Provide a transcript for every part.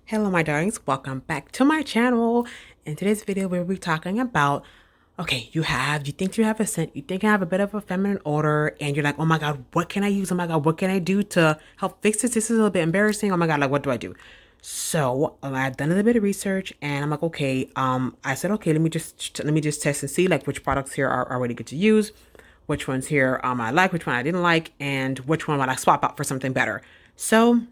Hello my darlings, welcome back to my channel. In today's video we'll be talking about, okay, you think you have a scent, you think you have a bit of a feminine odor, and you're like, oh my god, what can I use? Oh my god, what can I do to help fix this? This is a little bit embarrassing. Oh my god, like what do I do? So I've done a little bit of research and I'm like, okay, I said, okay, let me just test and see like which products here are really good to use, which ones here I like, which one I didn't like, and which one would I swap out for something better. So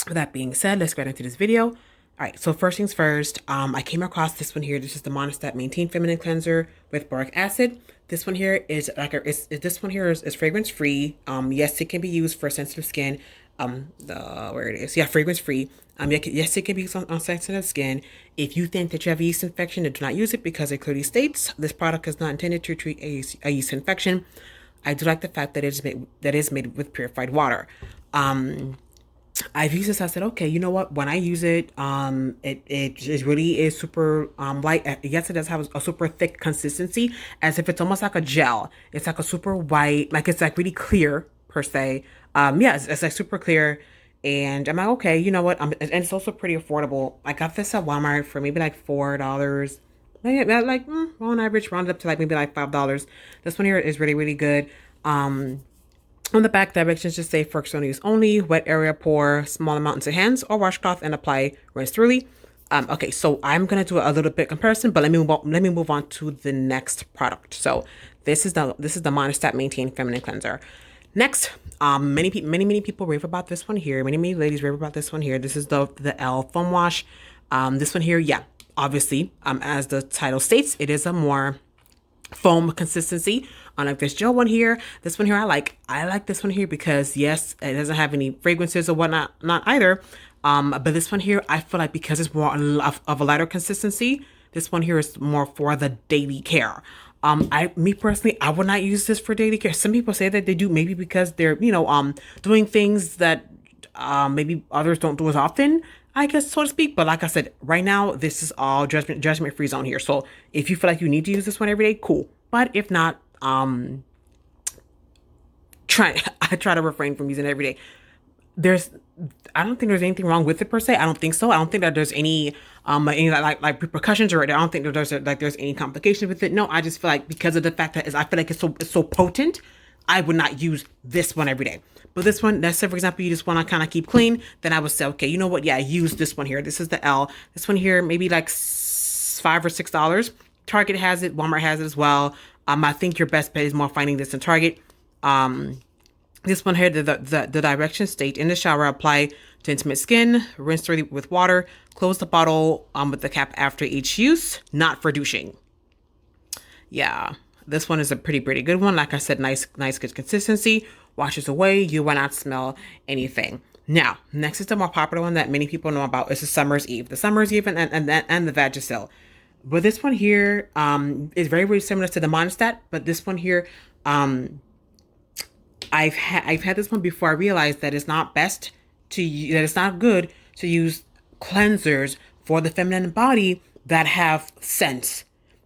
with that being said, let's get into this video. All right, so first things first, I came across this one here. This is the Monistat Maintain Feminine Cleanser with boric acid. This one here is is fragrance free. Yes, it can be used for sensitive skin. Where it is, yeah, fragrance free. Yes, it can be used on sensitive skin. If you think that you have a yeast infection, then do not use it because it clearly states this product is not intended to treat a yeast infection. I do like the fact that it is made with purified water. I've used this. I said, okay, you know what? When I use it, it really is super light. Yes, it does have a super thick consistency, as if it's almost like a gel. It's like a super white, like it's like really clear per se. Yeah, it's like super clear, and I'm like, okay, you know what? And it's also pretty affordable. I got this at Walmart for maybe like $4. On average, rounded up to like maybe like $5. This one here is really good. On the back, directions just say for external use only, wet area pour small amount into hands or washcloth and apply, rinse thoroughly. Okay, so I'm gonna do a little bit comparison, but let me move on to the next product. So this is the Monistat Maintain Feminine Cleanser. Next, many people rave about this one here. Many ladies rave about this one here. This is the L foam wash. This one here, yeah, obviously, as the title states, it is a more foam consistency. Unlike this gel one here, this one here I like this one here because yes, it doesn't have any fragrances or whatnot, not either. But this one here, I feel like because it's more of a lighter consistency, this one here is more for the daily care. Me personally, I would not use this for daily care. Some people say that they do, maybe because they're, doing things that maybe others don't do as often, I guess, so to speak. But like I said, right now, this is all judgment free zone here. So if you feel like you need to use this one every day, cool. But if not, I try to refrain from using it every day. I don't think there's anything wrong with it per se. I don't think so. I don't think that there's any like repercussions, or I don't think that there's any complications with it. No, I just feel like because of the fact that I feel like it's so potent, I would not use this one every day. But this one, let's say for example, you just want to kind of keep clean, then I would say, okay, you know what? Yeah, use this one here. This is the L. This one here, maybe like $5 or $6. Target has it. Walmart has it as well. I think your best bet is more finding this in Target. This one here, the directions state in the shower, apply to intimate skin, rinse thoroughly with water, close the bottle with the cap after each use, not for douching. Yeah, this one is a pretty good one. Like I said, nice good consistency, washes away, you will not smell anything. Now, next is the more popular one that many people know about. Is the Summer's Eve. The Summer's Eve and the Vagisil. But this one here is very similar to the Monistat, but this one here, I've had this one before. I realized that it's not good to use cleansers for the feminine body that have scents.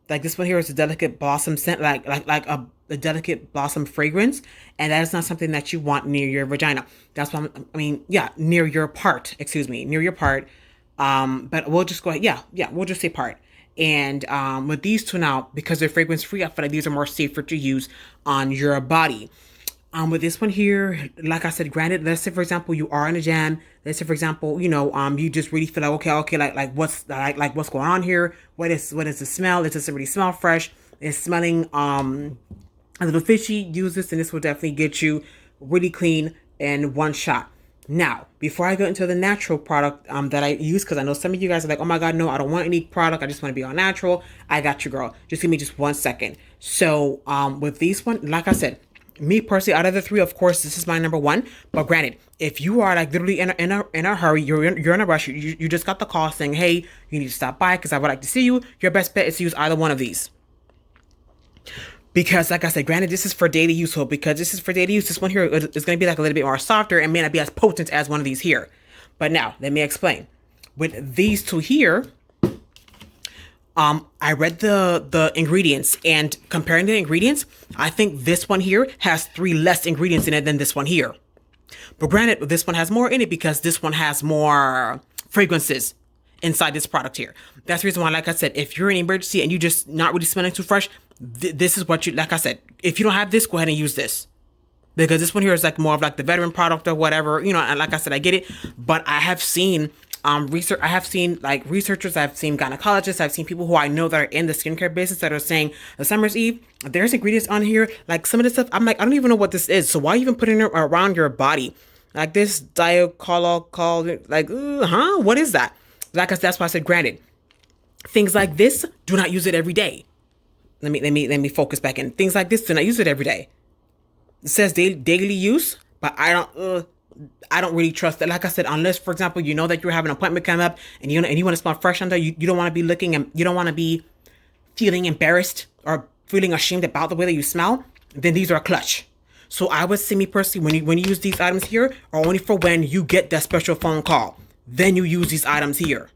Like this one here is a delicate blossom scent, like a delicate blossom fragrance, and that is not something that you want near your vagina. That's what near your part. Excuse me, near your part. But we'll just go ahead. Yeah, we'll just say part. And with these two now, because they're fragrance free, I feel like these are more safer to use on your body. With this one here, like I said, granted, let's say for example you are in a jam. Let's say for example, you just really feel like okay, like what's going on here? What is the smell? It doesn't really smell fresh. It's smelling a little fishy. Use this, and this will definitely get you really clean in one shot. Now, before I go into the natural product that I use, because I know some of you guys are like, oh my god, no, I don't want any product. I just want to be all natural. I got you, girl. Just give me just 1 second. So with these one, like I said, me personally, out of the three, of course, this is my number one. But granted, if you are like literally in a hurry, you're in a rush, you just got the call saying, hey, you need to stop by because I would like to see you. Your best bet is to use either one of these. Because like I said, granted, this is for daily use. So because this is for daily use, this one here is going to be like a little bit more softer and may not be as potent as one of these here. But now, let me explain. With these two here, I read the ingredients, and comparing the ingredients, I think this one here has 3 less ingredients in it than this one here. But granted, this one has more in it because this one has more fragrances inside this product here. That's the reason why, like I said, if you're in an emergency and you just not really smelling too fresh, this is what you, like I said, if you don't have this, go ahead and use this. Because this one here is like more of like the veteran product or whatever, you know, and like I said, I get it. But I have seen research, I have seen like researchers, I've seen gynecologists, I've seen people who I know that are in the skincare business that are saying, the Summer's Eve, there's ingredients on here, like some of this stuff, I'm like, I don't even know what this is. So why even putting it around your body? Like this diacolol, like, what is that? Like I said, that's why I said, granted, things like this, do not use it every day. Let me focus back in. Things like this, do not use it every day. It says daily use, but I don't really trust it. Like I said, unless, for example, you know that you have an appointment coming up and you want to smell fresh under, you don't want to be looking and you don't want to be feeling embarrassed or feeling ashamed about the way that you smell, then these are a clutch. So I would say, me personally, when you use these items here, are only for when you get that special phone call. Then you use these items here.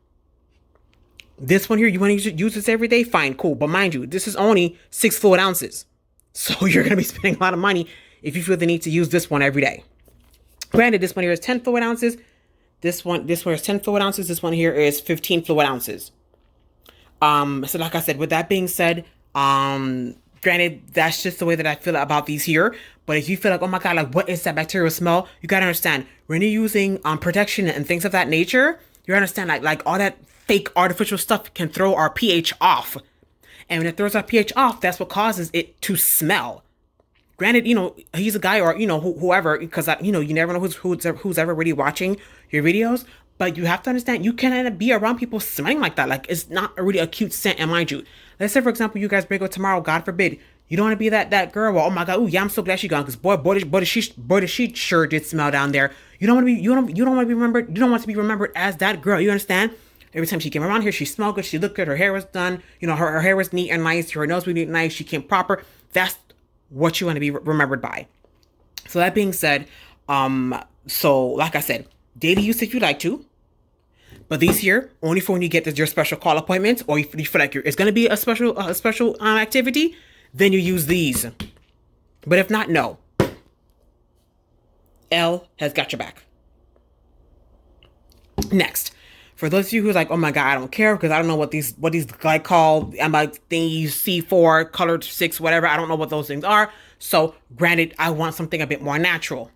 This one here, you want to use this every day? Fine, cool. But mind you, this is only 6 fluid ounces. So you're going to be spending a lot of money if you feel the need to use this one every day. Granted, this one here is 10 fluid ounces. This one is 10 fluid ounces. This one here is 15 fluid ounces. So like I said, with that being said, granted, that's just the way that I feel about these here. But if you feel like, oh my God, like what is that bacterial smell? You got to understand, when you're using protection and things of that nature, you understand like all that fake artificial stuff can throw our pH off. And when it throws our pH off, that's what causes it to smell. Granted, you know, he's a guy or, you know, whoever, because, you know, you never know who's ever really watching your videos. But you have to understand, you cannot be around people smelling like that. Like, it's not a really a cute scent. And mind you, let's say, for example, you guys break up tomorrow, God forbid. You don't want to be that girl. Well, oh my God, oh yeah, I'm so glad she's gone. Because boy, does she sure did smell down there. You don't want to be, you don't want to be remembered. You don't want to be remembered as that girl. You understand? Every time she came around here, she smelled good. She looked good. Her hair was done. You know, her hair was neat and nice. Her nose was neat and nice. She came proper. That's what you want to be remembered by. So that being said, so like I said, daily use if you like to. But these here, only for when you get your special call appointments, or you feel like it's going to be a special activity, then you use these. But if not, no. Elle has got your back. Next. For those of you who's like, oh my God, I don't care because I don't know what these glycol, things, C4, colored 6, whatever. I don't know what those things are. So granted, I want something a bit more natural.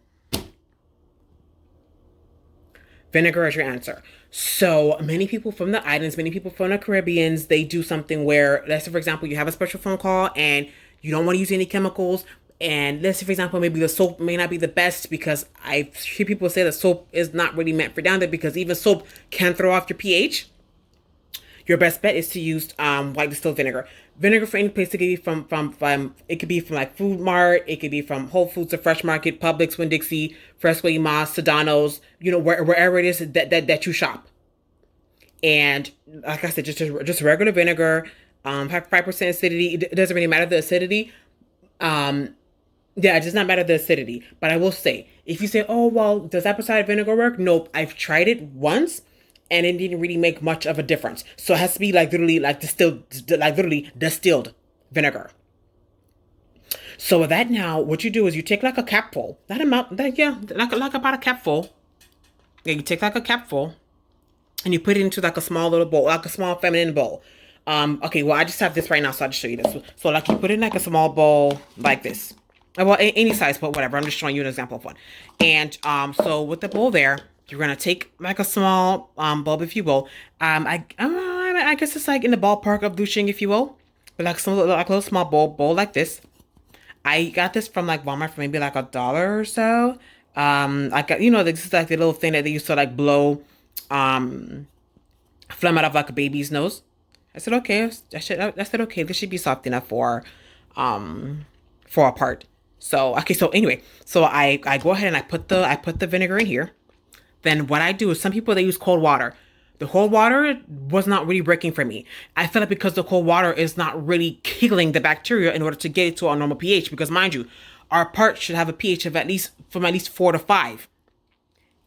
Vinegar is your answer. So many people from the islands, many people from the Caribbeans, they do something where, let's say, for example, you have a special phone call and you don't want to use any chemicals. And let's say, for example, maybe the soap may not be the best, because I hear people say that soap is not really meant for down there, because even soap can throw off your pH. Your best bet is to use white distilled vinegar. Vinegar for any place, it could be from it could be from like Food Mart, it could be from Whole Foods or Fresh Market, Publix, Winn-Dixie, Fresco y Mas, Sedano's, you know, wherever it is that you shop. And like I said, just regular vinegar, have 5% acidity. It doesn't really matter the acidity. Yeah, it does not matter the acidity. But I will say, if you say, oh, well, does apple cider vinegar work? Nope. I've tried it once and it didn't really make much of a difference. So it has to be like literally like distilled vinegar. So with that now, what you do is you take like a capful, like about a capful. Yeah, you take like a capful and you put it into like a small little bowl, like a small feminine bowl. Okay, well, I just have this right now, so I'll just show you this. So like you put it in like a small bowl like this. Well, any size, but whatever. I'm just showing you an example of one. And so with the bowl there, you're gonna take like a small bulb, if you will. I guess it's like in the ballpark of douching, if you will, but like a little small bowl like this. I got this from like Walmart for maybe like $1 or so. This is like the little thing that they used to like blow phlegm out of like a baby's nose. I said okay. I said okay. This should be soft enough for a part. So okay, so anyway, so I go ahead and I put the vinegar in here. Then what I do is, some people, they use cold water. The cold water was not really working for me. I feel like because the cold water is not really killing the bacteria in order to get it to our normal pH, because mind you, our part should have a pH of at least 4 to 5.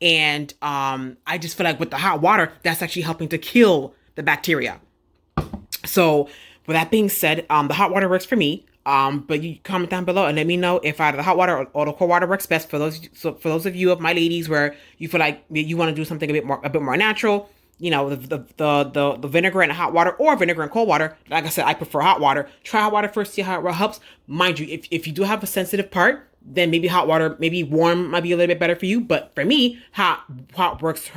And I just feel like with the hot water, that's actually helping to kill the bacteria. So with that being said, the hot water works for me. But you comment down below and let me know if either the hot water or the cold water works best for those of you of my ladies where you feel like you want to do something a bit more natural. you know, the vinegar and hot water, or vinegar and cold water. Like I said, I prefer hot water. Try hot water first, see how it helps. Mind you, if you do have a sensitive part, then maybe hot water, maybe warm might be a little bit better for you. But for me, hot works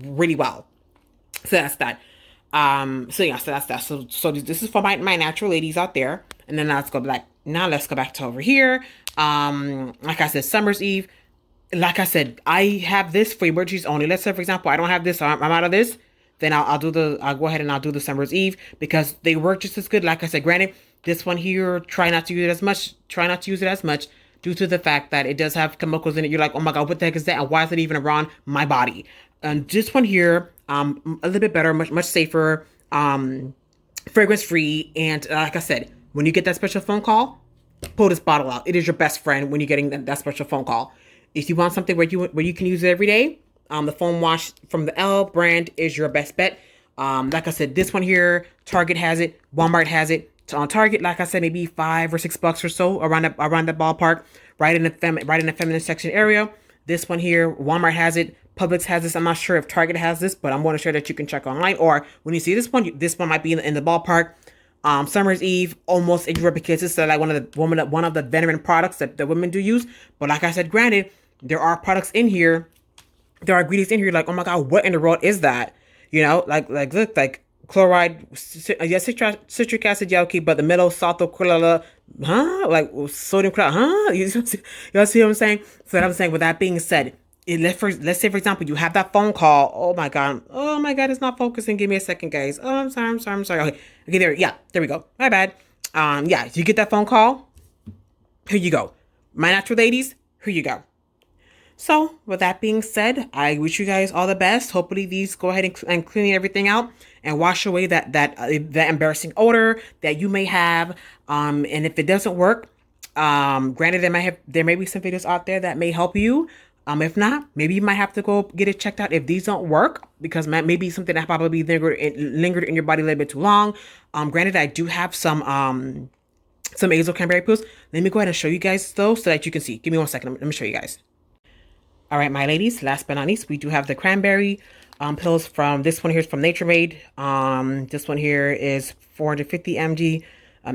really well. So that's that. So yeah, so that's that. So this is for my natural ladies out there. And then let's go back to over here. Like I said, Summer's Eve. Like I said, I have this for emergencies only. Let's say, for example, I don't have this, I'm out of this. Then I'll go ahead and I'll do the Summer's Eve because they work just as good. Like I said, granted, this one here, try not to use it as much. Try not to use it as much due to the fact that it does have chemicals in it. You're like, oh my God, what the heck is that? And why is it even around my body? And this one here, a little bit better, much safer, fragrance free. And like I said, when you get that special phone call, pull this bottle out. It is your best friend when you're getting that special phone call. If you want something where you can use it every day, the foam wash from the L brand is your best bet. Like I said, this one here, Target has it, Walmart has it. So on Target, like I said, maybe $5 or $6 or so around the ballpark, right in the feminine section area. This one here, Walmart has it, Publix has this. I'm not sure if Target has this, but I'm going to share that you can check online. Or when you see this one might be in the ballpark. Summer's Eve, almost in Europe because it's like one of the veteran products that the women do use. But like I said, granted, there are products in here, there are ingredients in here like, oh my God, what in the world is that? You know, like look, like chloride, citric acid, yeah, okay, but the middle saltochlorella, like sodium chloride, you see what I'm saying? So what I'm saying, with that being said, let's say for example you have that phone call. Oh my God, it's not focusing. Give me a second, guys. Oh, I'm sorry. Okay, there we go. My bad. Yeah, you get that phone call. Here you go, my natural ladies. Here you go. So with that being said, I wish you guys all the best. Hopefully these go ahead and clean everything out and wash away that embarrassing odor that you may have. And if it doesn't work, granted there may be some videos out there that may help you. If not, maybe you might have to go get it checked out if these don't work, because maybe something that probably lingered in your body a little bit too long. Granted, I do have some Azo cranberry pills. Let me go ahead and show you guys those so that you can see. Give me 1 second. Let me show you guys. All right, my ladies, last but not least, we do have the cranberry pills from, this one here is from Nature Made. This one here is 450 mg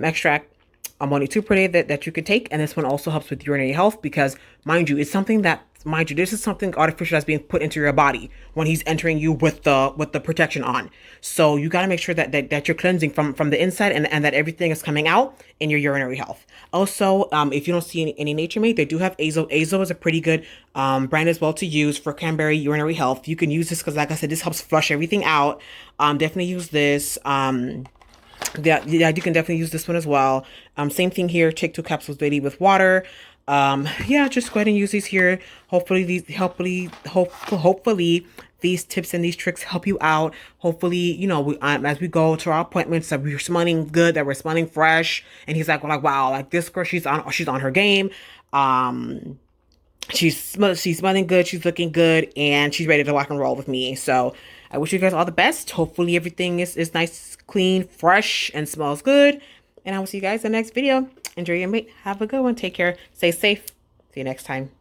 extract. Only 2 per day that you can take. And this one also helps with urinary health because, mind you, it's something that, this is something artificial that's being put into your body when he's entering you with the protection on. So you got to make sure that you're cleansing from the inside and that everything is coming out in your urinary health. Also, if you don't see any Nature Made, they do have Azo. Azo is a pretty good brand as well to use for cranberry urinary health. You can use this because, like I said, this helps flush everything out. Definitely use this. Yeah, you can definitely use this one as well. Same thing here. Take 2 capsules daily with water. Yeah, just go ahead and use these here. Hopefully these tips and these tricks help you out. Hopefully, you know, as we go to our appointments, that we're smelling good, that we're smelling fresh. And he's like, wow, like this girl, she's on her game. She's smelling good, she's looking good, and she's ready to rock and roll with me. So I wish you guys all the best. Hopefully everything is nice, clean, fresh, and smells good. And I will see you guys in the next video. Enjoy your mate. Have a good one. Take care. Stay safe. See you next time.